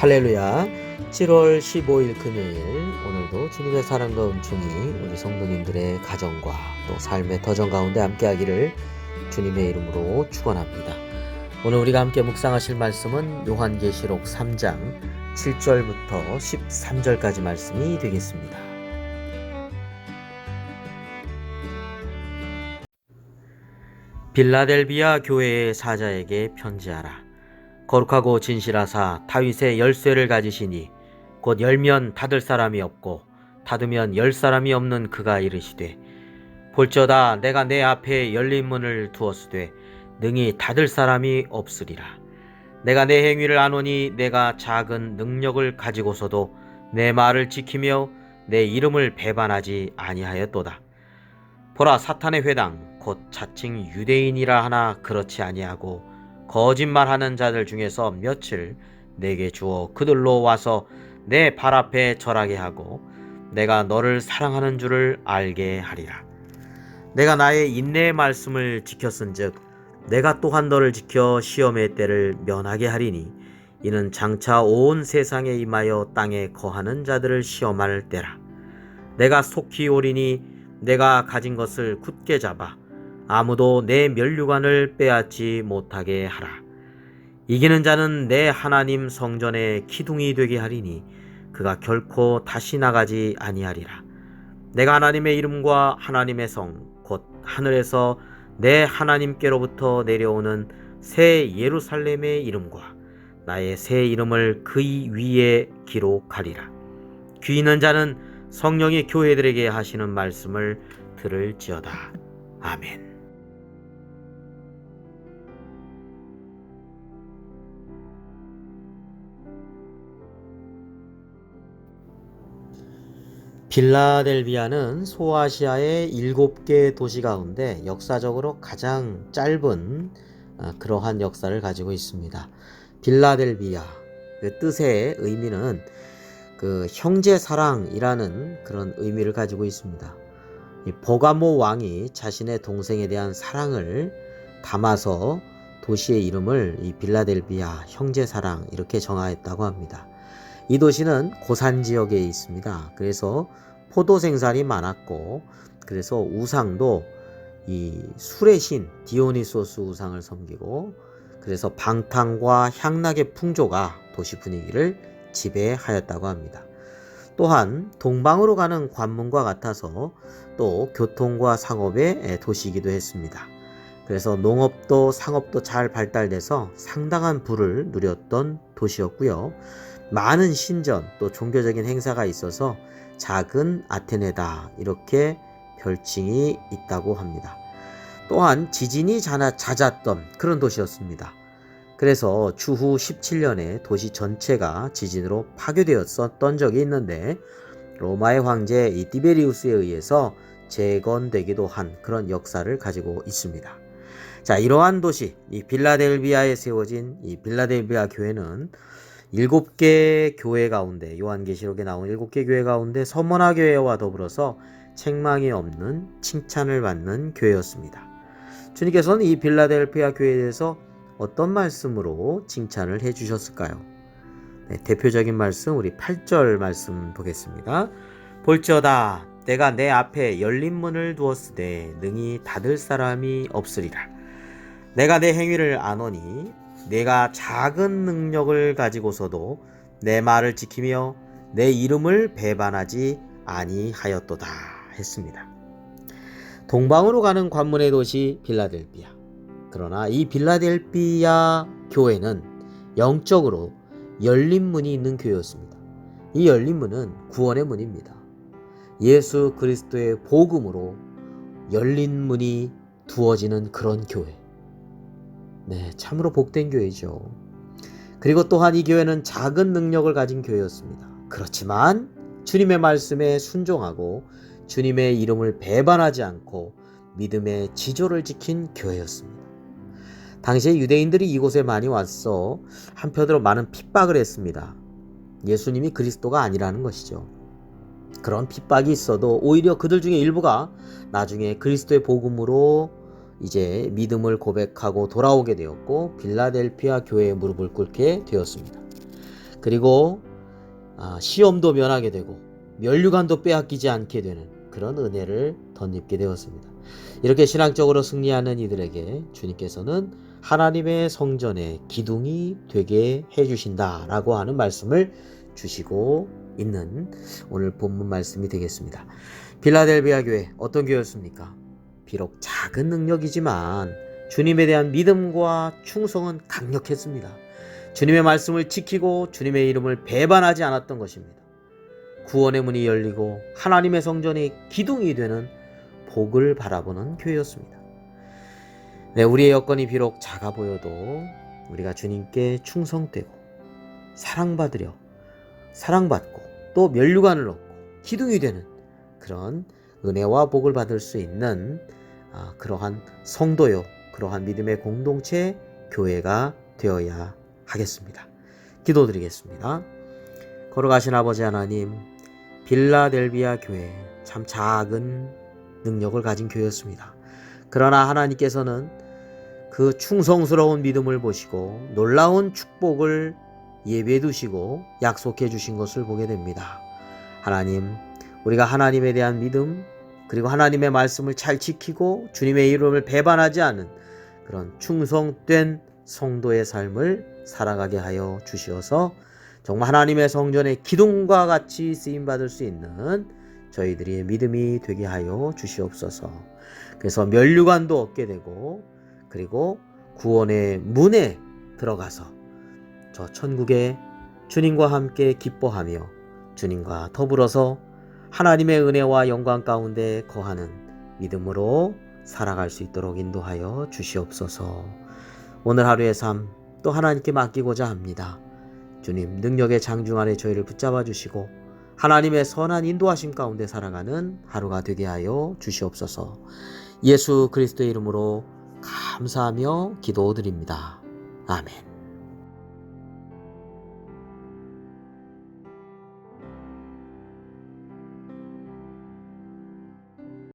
할렐루야. 7월 15일 금요일, 오늘도 주님의 사랑과 은총이 우리 성도님들의 가정과 또 삶의 터전 가운데 함께하기를 주님의 이름으로 축원합니다. 오늘 우리가 함께 묵상하실 말씀은 요한계시록 3장 7절부터 13절까지 말씀이 되겠습니다. 빌라델비아 교회의 사자에게 편지하라. 거룩하고 진실하사 다윗의 열쇠를 가지시니 곧 열면 닫을 사람이 없고 닫으면 열 사람이 없는 그가 이르시되, 볼지어다 내가 내 앞에 열린 문을 두었으되 능히 닫을 사람이 없으리라. 내가 내 행위를 아노니 내가 작은 능력을 가지고서도 내 말을 지키며 내 이름을 배반하지 아니하였도다. 보라, 사탄의 회당 곧 자칭 유대인이라 하나 그렇지 아니하고 거짓말하는 자들 중에서 며칠 내게 주어 그들로 와서 내 발 앞에 절하게 하고 내가 너를 사랑하는 줄을 알게 하리라. 내가 나의 인내의 말씀을 지켰은즉 내가 또한 너를 지켜 시험의 때를 면하게 하리니 이는 장차 온 세상에 임하여 땅에 거하는 자들을 시험할 때라. 내가 속히 오리니 내가 가진 것을 굳게 잡아 아무도 내 면류관을 빼앗지 못하게 하라. 이기는 자는 내 하나님 성전의 기둥이 되게 하리니 그가 결코 다시 나가지 아니하리라. 내가 하나님의 이름과 하나님의 성 곧 하늘에서 내 하나님께로부터 내려오는 새 예루살렘의 이름과 나의 새 이름을 그 위에 기록하리라. 귀 있는 자는 성령이 교회들에게 하시는 말씀을 들을지어다. 아멘. 빌라델비아는 소아시아의 7개 도시 가운데 역사적으로 가장 짧은 그러한 역사를 가지고 있습니다. 빌라델비아, 그 뜻의 의미는 그 형제 사랑이라는 그런 의미를 가지고 있습니다. 이 버가모 왕이 자신의 동생에 대한 사랑을 담아서 도시의 이름을 이 빌라델비아 형제 사랑 이렇게 정하였다고 합니다. 이 도시는 고산 지역에 있습니다. 그래서 포도 생산이 많았고, 그래서 우상도 이 술의 신 디오니소스 우상을 섬기고, 그래서 방탕과 향락의 풍조가 도시 분위기를 지배하였다고 합니다. 또한 동방으로 가는 관문과 같아서 또 교통과 상업의 도시이기도 했습니다. 그래서 농업도 상업도 잘 발달돼서 상당한 부를 누렸던 도시였고요. 많은 신전 또 종교적인 행사가 있어서 작은 아테네다 이렇게 별칭이 있다고 합니다. 또한 지진이 잦았던 그런 도시였습니다. 그래서 추후 17년에 도시 전체가 지진으로 파괴되었었던 적이 있는데 로마의 황제 이 티베리우스에 의해서 재건되기도 한 그런 역사를 가지고 있습니다. 자, 이러한 도시 이 빌라델비아에 세워진 이 빌라델비아 교회는 7개 교회 가운데, 요한계시록에 나온 7개 교회 가운데 서머나 교회와 더불어서 책망이 없는 칭찬을 받는 교회였습니다. 주님께서는 이 빌라델비아 교회에 대해서 어떤 말씀으로 칭찬을 해주셨을까요? 네, 대표적인 말씀 우리 8절 말씀 보겠습니다. 볼지어다 내가 내 앞에 열린 문을 두었으되 능히 닫을 사람이 없으리라. 내가 내 행위를 아노니 내가 작은 능력을 가지고서도 내 말을 지키며 내 이름을 배반하지 아니하였도다 했습니다. 동방으로 가는 관문의 도시 빌라델비아. 그러나 이 빌라델비아 교회는 영적으로 열린 문이 있는 교회였습니다. 이 열린 문은 구원의 문입니다. 예수 그리스도의 복음으로 열린 문이 두어지는 그런 교회. 네, 참으로 복된 교회죠. 그리고 또한 이 교회는 작은 능력을 가진 교회였습니다. 그렇지만 주님의 말씀에 순종하고 주님의 이름을 배반하지 않고 믿음의 지조를 지킨 교회였습니다. 당시에 유대인들이 이곳에 많이 와서 한편으로 많은 핍박을 했습니다. 예수님이 그리스도가 아니라는 것이죠. 그런 핍박이 있어도 오히려 그들 중에 일부가 나중에 그리스도의 복음으로 이제 믿음을 고백하고 돌아오게 되었고 빌라델피아 교회에 무릎을 꿇게 되었습니다. 그리고 시험도 면하게 되고 면류관도 빼앗기지 않게 되는 그런 은혜를 덧입게 되었습니다. 이렇게 신앙적으로 승리하는 이들에게 주님께서는 하나님의 성전의 기둥이 되게 해주신다라고 하는 말씀을 주시고 있는 오늘 본문 말씀이 되겠습니다. 빌라델비아 교회 어떤 교회였습니까? 비록 작은 능력이지만 주님에 대한 믿음과 충성은 강력했습니다. 주님의 말씀을 지키고 주님의 이름을 배반하지 않았던 것입니다. 구원의 문이 열리고 하나님의 성전이 기둥이 되는 복을 바라보는 교회였습니다. 네, 우리의 여건이 비록 작아 보여도 우리가 주님께 충성되고 사랑받고 또 면류관을 얻고 기둥이 되는 그런 은혜와 복을 받을 수 있는 그러한 성도요, 그러한 믿음의 공동체 교회가 되어야 하겠습니다. 기도드리겠습니다. 걸어가신 아버지 하나님, 빌라델비아 교회 참 작은 능력을 가진 교회였습니다. 그러나 하나님께서는 그 충성스러운 믿음을 보시고 놀라운 축복을 예비해 두시고 약속해 주신 것을 보게 됩니다. 하나님, 우리가 하나님에 대한 믿음, 그리고 하나님의 말씀을 잘 지키고 주님의 이름을 배반하지 않은 그런 충성된 성도의 삶을 살아가게 하여 주시어서 정말 하나님의 성전의 기둥과 같이 쓰임받을 수 있는 저희들의 믿음이 되게 하여 주시옵소서. 그래서 면류관도 얻게 되고 그리고 구원의 문에 들어가서 저 천국에 주님과 함께 기뻐하며 주님과 더불어서 하나님의 은혜와 영광 가운데 거하는 믿음으로 살아갈 수 있도록 인도하여 주시옵소서. 오늘 하루의 삶 또 하나님께 맡기고자 합니다. 주님, 능력의 장중 안에 저희를 붙잡아 주시고 하나님의 선한 인도하심 가운데 살아가는 하루가 되게 하여 주시옵소서. 예수 그리스도의 이름으로 감사하며 기도드립니다. 아멘.